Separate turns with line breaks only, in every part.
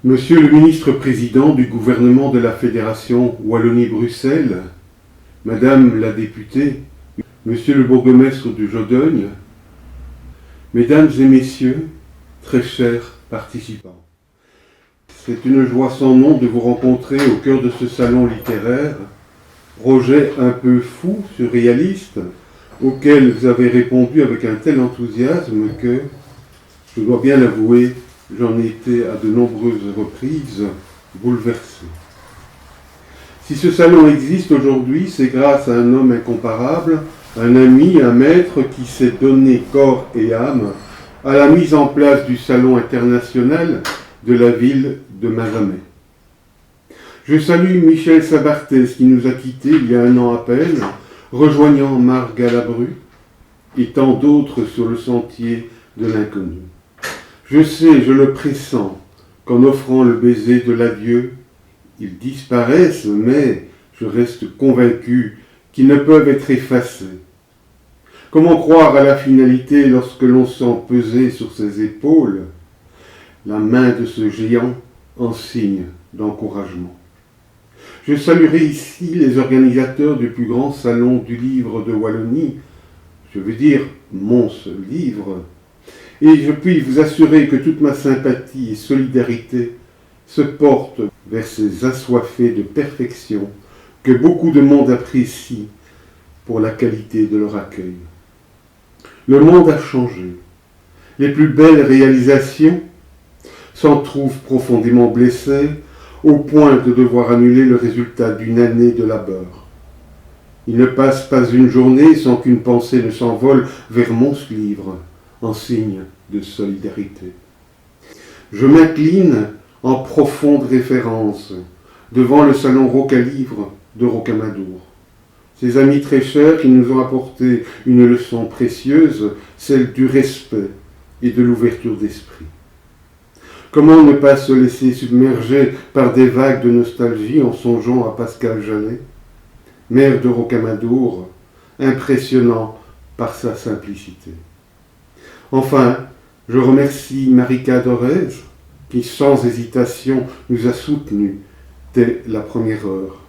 Monsieur le ministre-président du gouvernement de la Fédération Wallonie-Bruxelles, Madame la députée, Monsieur le bourgmestre de Jodogne, Mesdames et Messieurs, très chers participants, c'est une joie sans nom de vous rencontrer au cœur de ce salon littéraire, projet un peu fou, surréaliste, auquel vous avez répondu avec un tel enthousiasme que, je dois bien l'avouer, j'en ai été à de nombreuses reprises bouleversé. Si ce salon existe aujourd'hui, c'est grâce à un homme incomparable, un ami, un maître qui s'est donné corps et âme à la mise en place du salon international de la ville de Mazamet. Je salue Michel Sabarthez qui nous a quittés il y a un an à peine, rejoignant Marc Galabru et tant d'autres sur le sentier de l'inconnu. Je sais, je le pressens, qu'en offrant le baiser de l'adieu, ils disparaissent, mais je reste convaincu qu'ils ne peuvent être effacés. Comment croire à la finalité lorsque l'on sent peser sur ses épaules la main de ce géant en signe d'encouragement? Je saluerai ici les organisateurs du plus grand salon du livre de Wallonie, je veux dire mon seul livre, et je puis vous assurer que toute ma sympathie et solidarité se portent vers ces assoiffés de perfection que beaucoup de monde apprécie pour la qualité de leur accueil. Le monde a changé. Les plus belles réalisations s'en trouvent profondément blessées au point de devoir annuler le résultat d'une année de labeur. Il ne passe pas une journée sans qu'une pensée ne s'envole vers mon livre, en signe de solidarité. Je m'incline en profonde référence devant le salon Rocalivre de Rocamadour. Ces amis très chers qui nous ont apporté une leçon précieuse, celle du respect et de l'ouverture d'esprit. Comment ne pas se laisser submerger par des vagues de nostalgie en songeant à Pascal Jallet, maire de Rocamadour, impressionnant par sa simplicité. Enfin, je remercie Marika Dorez, qui sans hésitation nous a soutenus dès la première heure.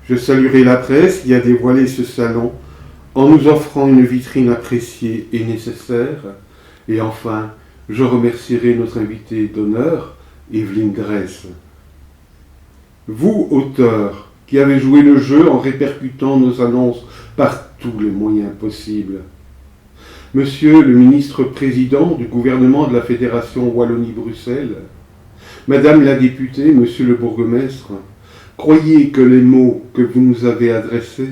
Je saluerai la presse qui a dévoilé ce salon en nous offrant une vitrine appréciée et nécessaire. Et enfin, je remercierai notre invitée d'honneur, Evelyne Grèce. Vous, auteurs, qui avez joué le jeu en répercutant nos annonces par tous les moyens possibles. Monsieur le ministre-président du gouvernement de la Fédération Wallonie-Bruxelles, Madame la députée, Monsieur le bourgmestre, croyez que les mots que vous nous avez adressés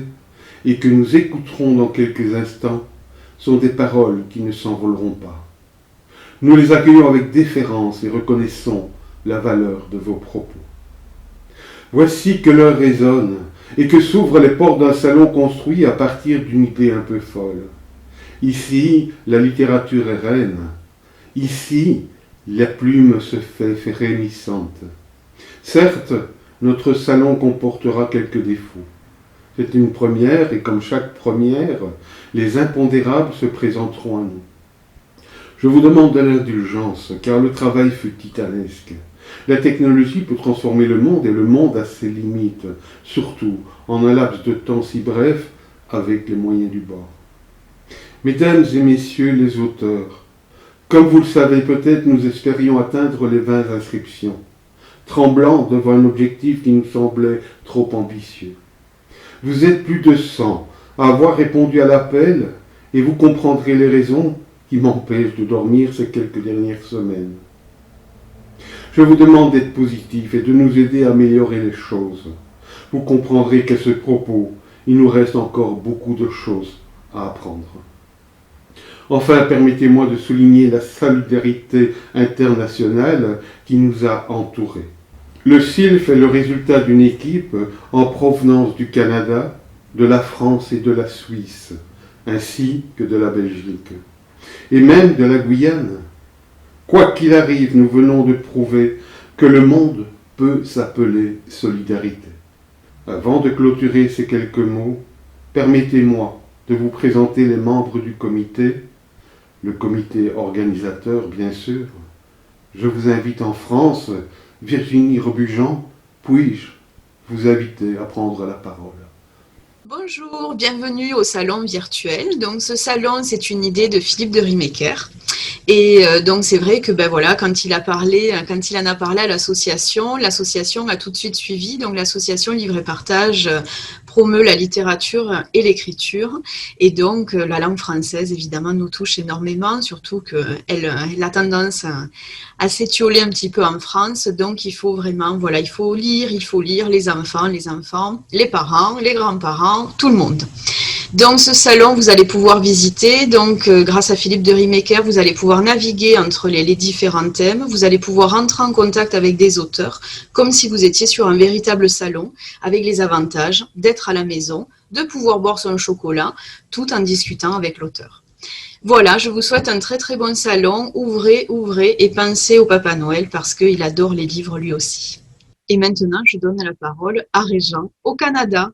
et que nous écouterons dans quelques instants sont des paroles qui ne s'envoleront pas. Nous les accueillons avec déférence et reconnaissons la valeur de vos propos. Voici que l'heure résonne et que s'ouvrent les portes d'un salon construit à partir d'une idée un peu folle. Ici, la littérature est reine. Ici, la plume se fait frémissante. Certes, notre salon comportera quelques défauts. C'est une première et comme chaque première, les impondérables se présenteront à nous. Je vous demande de l'indulgence, car le travail fut titanesque. La technologie peut transformer le monde et le monde a ses limites, surtout en un laps de temps si bref avec les moyens du bord. Mesdames et messieurs les auteurs, comme vous le savez peut-être, nous espérions atteindre les 20 inscriptions, tremblants devant un objectif qui nous semblait trop ambitieux. Vous êtes plus de 100 à avoir répondu à l'appel et vous comprendrez les raisons qui m'empêchent de dormir ces quelques dernières semaines. Je vous demande d'être positif et de nous aider à améliorer les choses. Vous comprendrez qu'à ce propos, il nous reste encore beaucoup de choses à apprendre. Enfin, permettez-moi de souligner la solidarité internationale qui nous a entourés. Le CILF est le résultat d'une équipe en provenance du Canada, de la France et de la Suisse, ainsi que de la Belgique, et même de la Guyane. Quoi qu'il arrive, nous venons de prouver que le monde peut s'appeler solidarité. Avant de clôturer ces quelques mots, permettez-moi de vous présenter les membres du comité, le comité organisateur bien sûr. Je vous invite en France, Virginie Rebujean, puis-je vous inviter à prendre la parole?
Bonjour, bienvenue au salon virtuel. Donc ce salon, c'est une idée de Philippe de Rimecker. Et donc c'est vrai que ben voilà, quand il en a parlé à l'association, l'association a tout de suite suivi. Donc l'association Livre et Partage promeut la littérature et l'écriture. Et donc la langue française, évidemment, nous touche énormément, surtout qu'elle a tendance à s'étioler un petit peu en France. Donc il faut vraiment, voilà, il faut lire les enfants, les parents, les grands-parents, tout le monde. Donc ce salon, vous allez pouvoir visiter. Donc grâce à Philippe de Rimecker, vous allez pouvoir naviguer entre les différents thèmes. Vous allez pouvoir entrer en contact avec des auteurs, comme si vous étiez sur un véritable salon, avec les avantages d'être à la maison, de pouvoir boire son chocolat, tout en discutant avec l'auteur. Voilà, je vous souhaite un très très bon salon. Ouvrez, ouvrez et pensez au Papa Noël parce qu'il adore les livres lui aussi. Et maintenant, je donne la parole à Régent au Canada.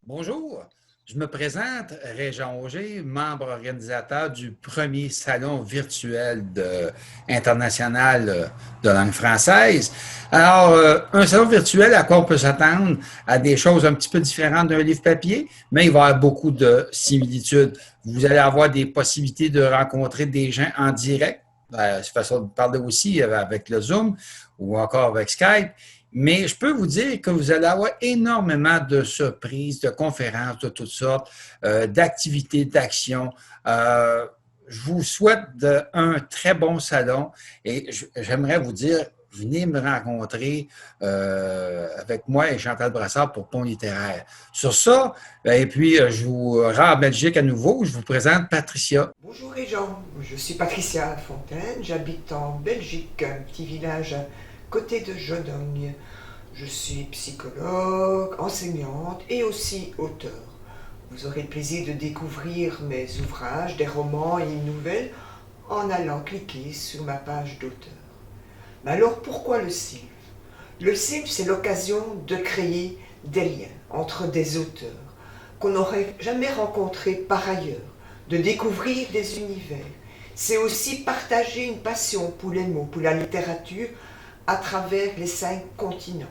Bonjour, je me présente, Régent Auger, membre organisateur du premier salon virtuel international de langue française. Alors, un salon virtuel, à quoi on peut s'attendre? À des choses un petit peu différentes d'un livre papier, mais il va y avoir beaucoup de similitudes. Vous allez avoir des possibilités de rencontrer des gens en direct, c'est façon de parler aussi avec le Zoom ou encore avec Skype. Mais je peux vous dire que vous allez avoir énormément de surprises, de conférences de toutes sortes, d'activités, d'actions. Je vous souhaite un très bon salon et j'aimerais vous dire, venez me rencontrer avec moi et Chantal Brassard pour Pont littéraire. Sur ça, et puis je vous rends en Belgique à nouveau, je vous présente Patricia.
Bonjour Régent, je suis Patricia Fontaine, j'habite en Belgique, un petit village à côté de Jodogne. Je suis psychologue, enseignante et aussi auteur. Vous aurez le plaisir de découvrir mes ouvrages, des romans et une nouvelle en allant cliquer sur ma page d'auteur. Mais alors pourquoi le CILF? Le CILF, c'est l'occasion de créer des liens entre des auteurs qu'on n'aurait jamais rencontrés par ailleurs, de découvrir des univers. C'est aussi partager une passion pour les mots, pour la littérature à travers les 5 continents.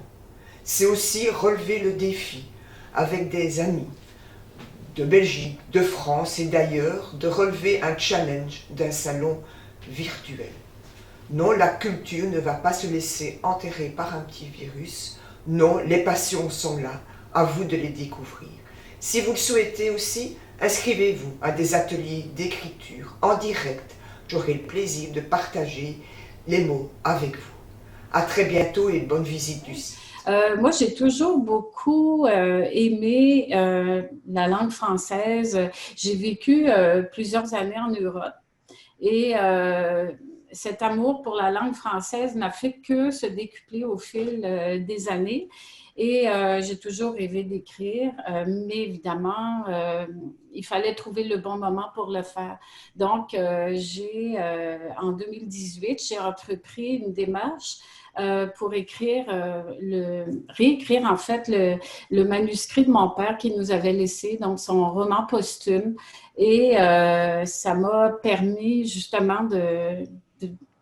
C'est aussi relever le défi avec des amis de Belgique, de France et d'ailleurs, de relever un challenge d'un salon virtuel. Non, la culture ne va pas se laisser enterrer par un petit virus. Non, les passions sont là, à vous de les découvrir. Si vous le souhaitez aussi, inscrivez-vous à des ateliers d'écriture en direct. J'aurai le plaisir de partager les mots avec vous. À très bientôt et bonne visite du site.
Moi, j'ai toujours beaucoup aimé la langue française. J'ai vécu plusieurs années en Europe et cet amour pour la langue française n'a fait que se décupler au fil des années. Et j'ai toujours rêvé d'écrire, mais évidemment, il fallait trouver le bon moment pour le faire. Donc, en 2018, j'ai entrepris une démarche pour réécrire en fait le manuscrit de mon père qui nous avait laissé, donc son roman posthume. Et ça m'a permis justement de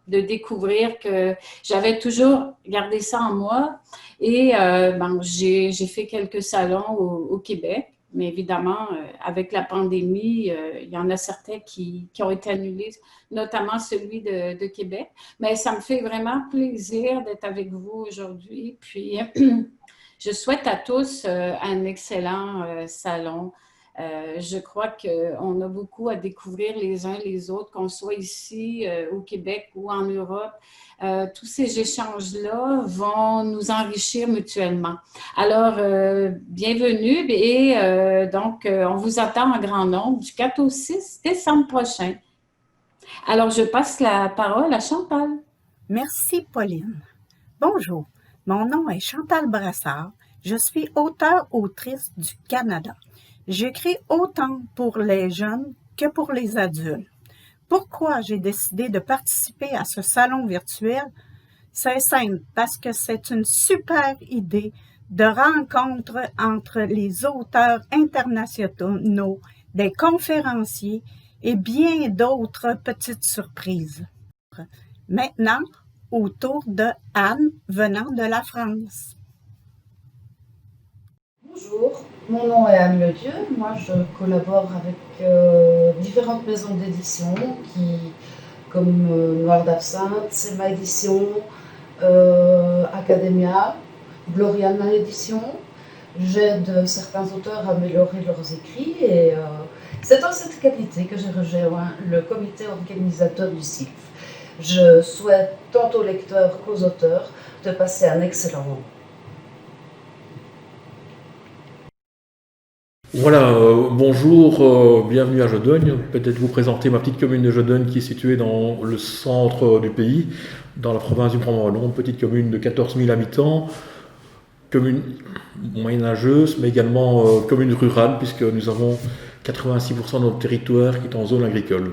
découvrir que j'avais toujours gardé ça en moi. Et j'ai fait quelques salons au Québec. Mais évidemment, avec la pandémie, il y en a certains qui ont été annulés, notamment celui de Québec. Mais ça me fait vraiment plaisir d'être avec vous aujourd'hui. Puis, je souhaite à tous un excellent salon. Je crois qu'on a beaucoup à découvrir les uns les autres, qu'on soit ici au Québec ou en Europe. Tous ces échanges-là vont nous enrichir mutuellement. Alors, bienvenue et donc, on vous attend en grand nombre du 4 au 6 décembre prochain. Alors, je passe la parole à Chantal.
Merci, Pauline. Bonjour, mon nom est Chantal Brassard. Je suis auteure-autrice du Canada. J'écris autant pour les jeunes que pour les adultes. Pourquoi j'ai décidé de participer à ce salon virtuel? C'est simple, parce que c'est une super idée de rencontre entre les auteurs internationaux, des conférenciers et bien d'autres petites surprises. Maintenant, autour de Anne venant de la France.
Bonjour, mon nom est Anne Ledieu. Moi, je collabore avec différentes maisons d'édition comme Noir d'Absinthe, Selma Édition, Academia, Gloriana Édition. J'aide certains auteurs à améliorer leurs écrits et c'est dans cette qualité que j'ai rejoint le comité organisateur du CILF. Je souhaite tant aux lecteurs qu'aux auteurs de passer un excellent moment.
Voilà, bonjour, bienvenue à Jodogne. Peut-être vous présenter ma petite commune de Jodogne qui est située dans le centre du pays, dans la province du Grand-Wallon, petite commune de 14 000 habitants, commune moyenâgeuse, mais également commune rurale, puisque nous avons 86% de notre territoire qui est en zone agricole.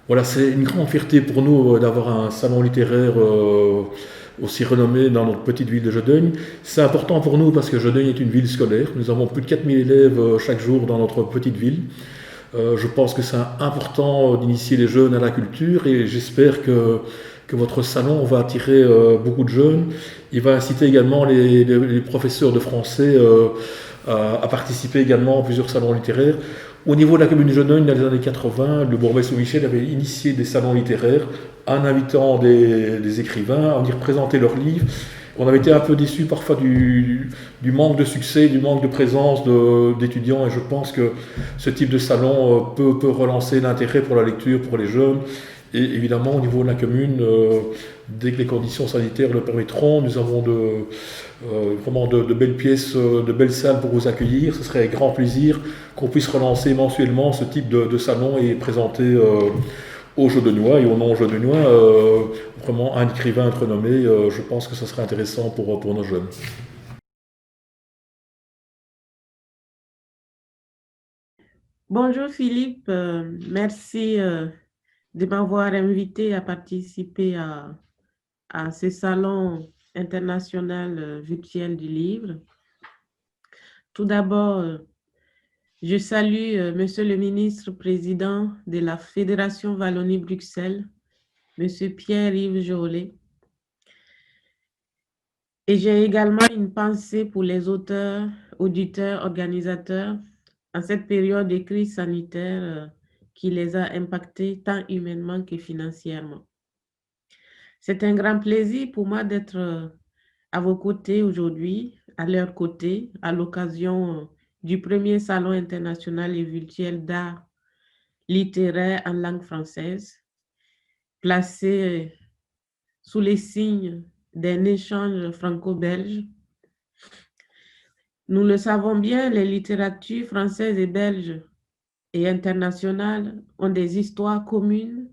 Voilà, c'est une grande fierté pour nous d'avoir un salon littéraire aussi renommé dans notre petite ville de Jodogne. C'est important pour nous parce que Jodogne est une ville scolaire. Nous avons plus de 4000 élèves chaque jour dans notre petite ville. Je pense que c'est important d'initier les jeunes à la culture et j'espère que votre salon va attirer beaucoup de jeunes. Il va inciter également les professeurs de français à participer également à plusieurs salons littéraires. Au niveau de la commune de Jodogne, dans les années 80, le bourgmestre Michel avait initié des salons littéraires en invitant des écrivains à venir présenter leurs livres. On avait été un peu déçus parfois du manque de succès, du manque de présence d'étudiants et je pense que ce type de salon peut relancer l'intérêt pour la lecture pour les jeunes. Et évidemment, au niveau de la commune, dès que les conditions sanitaires le permettront, nous avons vraiment de belles pièces, de belles salles pour vous accueillir. Ce serait avec grand plaisir qu'on puisse relancer mensuellement ce type de salon et présenter aux Jodognois et aux non-Jodognois vraiment un écrivain renommé. Je pense que ce serait intéressant pour nos jeunes.
Bonjour Philippe, merci de m'avoir invité à participer à ce salon international virtuel du livre. Tout d'abord, je salue Monsieur le ministre président de la Fédération Wallonie-Bruxelles, Monsieur Pierre-Yves Jolet. Et j'ai également une pensée pour les auteurs, auditeurs, organisateurs en cette période de crise sanitaire qui les a impactés tant humainement que financièrement. C'est un grand plaisir pour moi d'être à vos côtés aujourd'hui, à leur côté, à l'occasion du premier salon international et virtuel d'art littéraire en langue française, placé sous les signes d'un échange franco-belge. Nous le savons bien, les littératures françaises et belges et internationales ont des histoires communes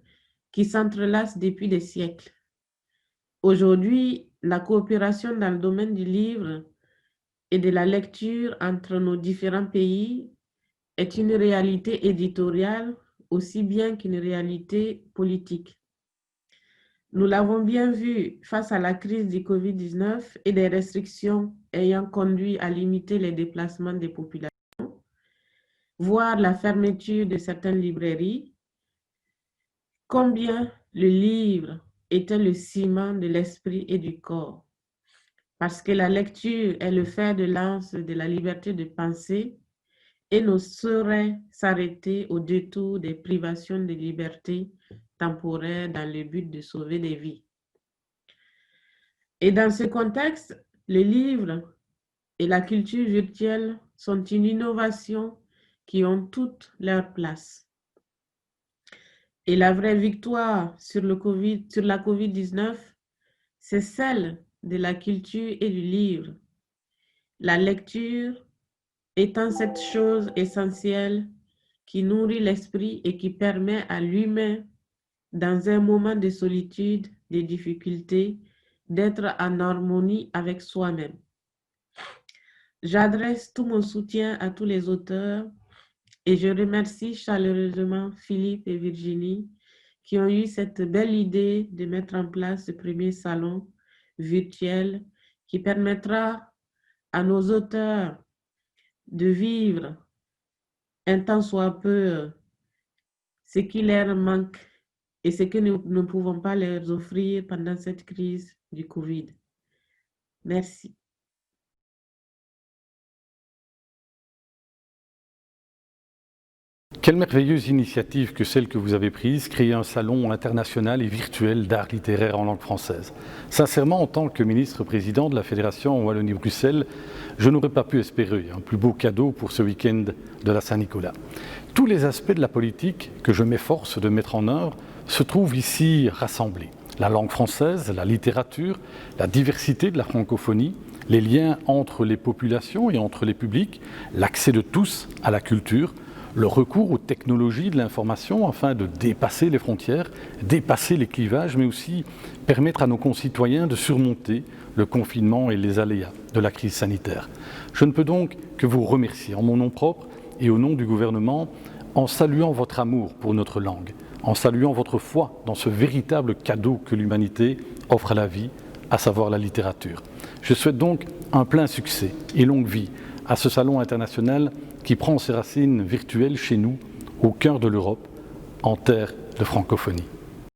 qui s'entrelacent depuis des siècles. Aujourd'hui, la coopération dans le domaine du livre et de la lecture entre nos différents pays est une réalité éditoriale aussi bien qu'une réalité politique. Nous l'avons bien vu face à la crise du Covid-19 et des restrictions ayant conduit à limiter les déplacements des populations, voire la fermeture de certaines librairies, combien le livre était le ciment de l'esprit et du corps. Parce que la lecture est le fer de lance de la liberté de penser et ne saurait s'arrêter au détour des privations de liberté temporaires dans le but de sauver des vies. Et dans ce contexte, les livres et la culture virtuelle sont une innovation qui ont toute leur place. Et la vraie victoire sur la COVID-19, c'est celle de la culture et du livre. La lecture étant cette chose essentielle qui nourrit l'esprit et qui permet à l'humain, dans un moment de solitude, de difficulté, d'être en harmonie avec soi-même. J'adresse tout mon soutien à tous les auteurs et je remercie chaleureusement Philippe et Virginie qui ont eu cette belle idée de mettre en place ce premier salon virtuel qui permettra à nos auteurs de vivre un tant soit peu ce qui leur manque et ce que nous ne pouvons pas leur offrir pendant cette crise du Covid. Merci.
Quelle merveilleuse initiative que celle que vous avez prise, créer un salon international et virtuel d'art littéraire en langue française. Sincèrement, en tant que ministre-président de la Fédération Wallonie-Bruxelles, je n'aurais pas pu espérer un plus beau cadeau pour ce week-end de la Saint-Nicolas. Tous les aspects de la politique que je m'efforce de mettre en œuvre se trouvent ici rassemblés. La langue française, la littérature, la diversité de la francophonie, les liens entre les populations et entre les publics, l'accès de tous à la culture, le recours aux technologies de l'information afin de dépasser les frontières, dépasser les clivages, mais aussi permettre à nos concitoyens de surmonter le confinement et les aléas de la crise sanitaire. Je ne peux donc que vous remercier en mon nom propre et au nom du gouvernement en saluant votre amour pour notre langue, en saluant votre foi dans ce véritable cadeau que l'humanité offre à la vie, à savoir la littérature. Je souhaite donc un plein succès et longue vie à ce salon international qui prend ses racines virtuelles chez nous, au cœur de l'Europe, en terre de francophonie.